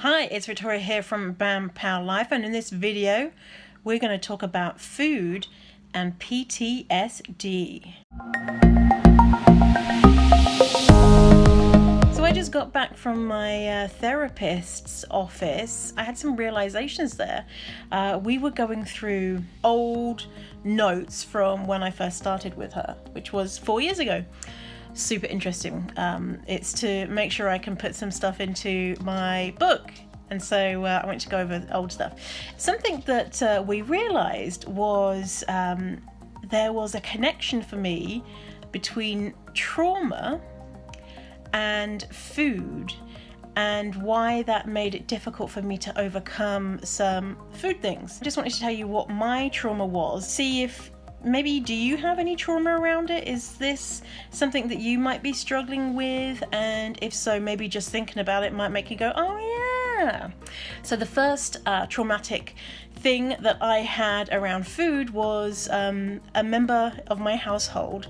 Hi, it's Victoria here from Bam Pow Life, and in this video we're going to talk about food and PTSD. So I just got back from my therapist's office. I had some realizations there. We were going through old notes from when I first started with her, which was 4 years ago. Super interesting. It's to make sure I can put some stuff into my book, and so I went to go over old stuff. Something that we realized was there was a connection for me between trauma and food, and why that made it difficult for me to overcome some food things. I just wanted to tell you what my trauma was, see if maybe do you have any trauma around it? Is this something that you might be struggling with? And if so, maybe just thinking about it might make you go, oh yeah. So the first traumatic thing that I had around food was a member of my household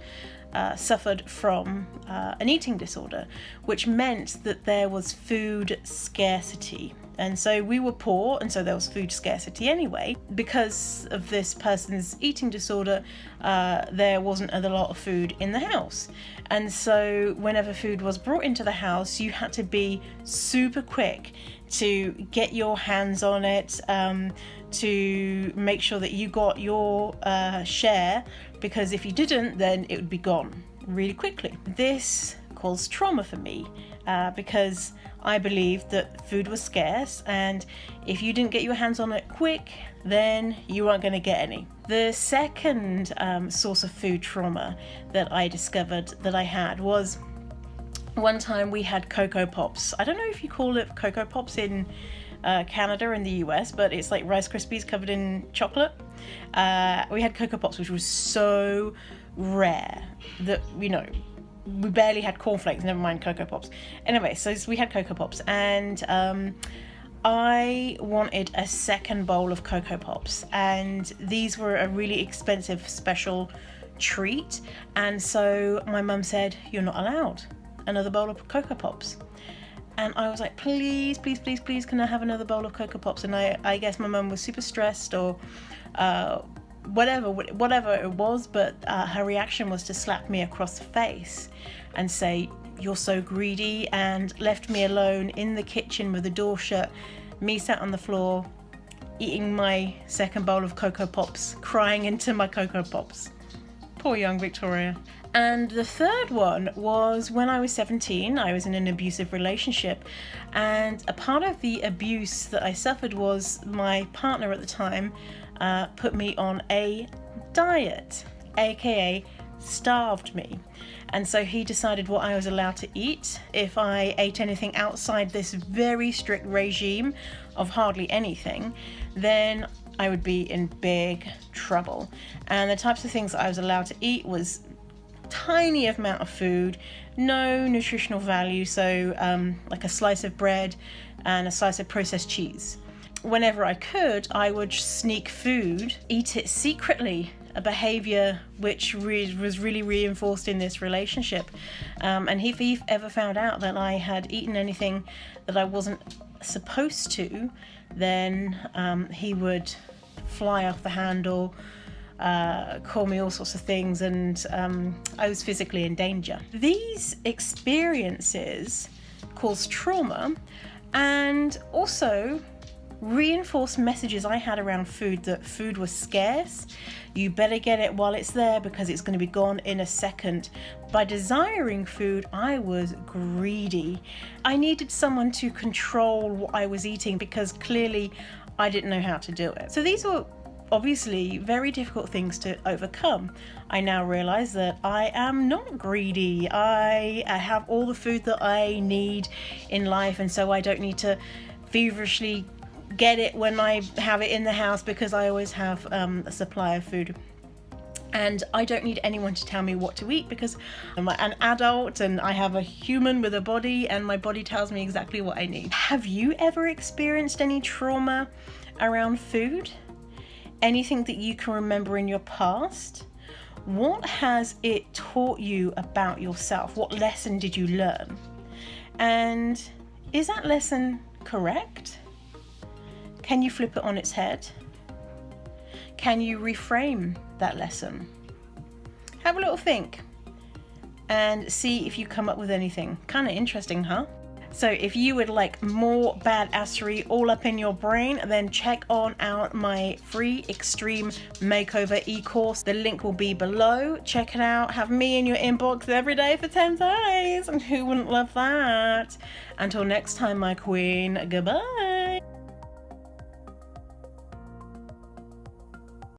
suffered from an eating disorder, which meant that there was food scarcity. And so we were poor, and so there was food scarcity anyway. Because of this person's eating disorder, there wasn't a lot of food in the house. And so whenever food was brought into the house, you had to be super quick to get your hands on it, to make sure that you got your share, because if you didn't, then it would be gone really quickly. This caused trauma for me because I believed that food was scarce, and if you didn't get your hands on it quick, then you weren't going to get any. The second source of food trauma that I discovered that I had was one time we had Coco Pops. I don't know if you call it Coco Pops in Canada and the US, but it's like Rice Krispies covered in chocolate. We had Coco Pops, which was so rare that, you know, we barely had cornflakes, never mind Coco Pops. Anyway, so we had Coco Pops, and I wanted a second bowl of Coco Pops, and these were a really expensive special treat, and so my mum said, you're not allowed another bowl of Coco Pops. And I was like, please, please, please, please, can I have another bowl of Coco Pops? And I guess my mum was super stressed, or whatever it was, but her reaction was to slap me across the face and say, you're so greedy, and left me alone in the kitchen with the door shut, me sat on the floor eating my second bowl of Coco Pops, crying into my Coco Pops. Poor young Victoria. And the third one was when I was 17. I was in an abusive relationship, and a part of the abuse that I suffered was my partner at the time put me on a diet, aka starved me. And so he decided what I was allowed to eat. If I ate anything outside this very strict regime of hardly anything, then I would be in big trouble. And the types of things that I was allowed to eat was tiny amount of food, no nutritional value, so like a slice of bread and a slice of processed cheese. Whenever I could, I would sneak food, eat it secretly, a behavior which was really reinforced in this relationship. And if he ever found out that I had eaten anything that I wasn't supposed to, then he would fly off the handle, call me all sorts of things, and I was physically in danger. These experiences caused trauma, and also reinforced messages I had around food, that food was scarce. You better get it while it's there because it's going to be gone in a second. By desiring food, I was greedy. I needed someone to control what I was eating because clearly I didn't know how to do it. So these were obviously very difficult things to overcome. I now realize that I am not greedy. I have all the food that I need in life, and so I don't need to feverishly get it when I have it in the house, because I always have a supply of food. And I don't need anyone to tell me what to eat, because I'm an adult and I have a human with a body, and my body tells me exactly what I need. Have you ever experienced any trauma around food? Anything that you can remember in your past? What has it taught you about yourself? What lesson did you learn? And is that lesson correct? Can you flip it on its head? Can you reframe that lesson? Have a little think and see if you come up with anything. Kind of interesting, huh? So if you would like more badassery all up in your brain, then check on out my free extreme makeover e-course. The link will be below. Check it out. Have me in your inbox every day for 10 days. And who wouldn't love that? Until next time, my queen, goodbye.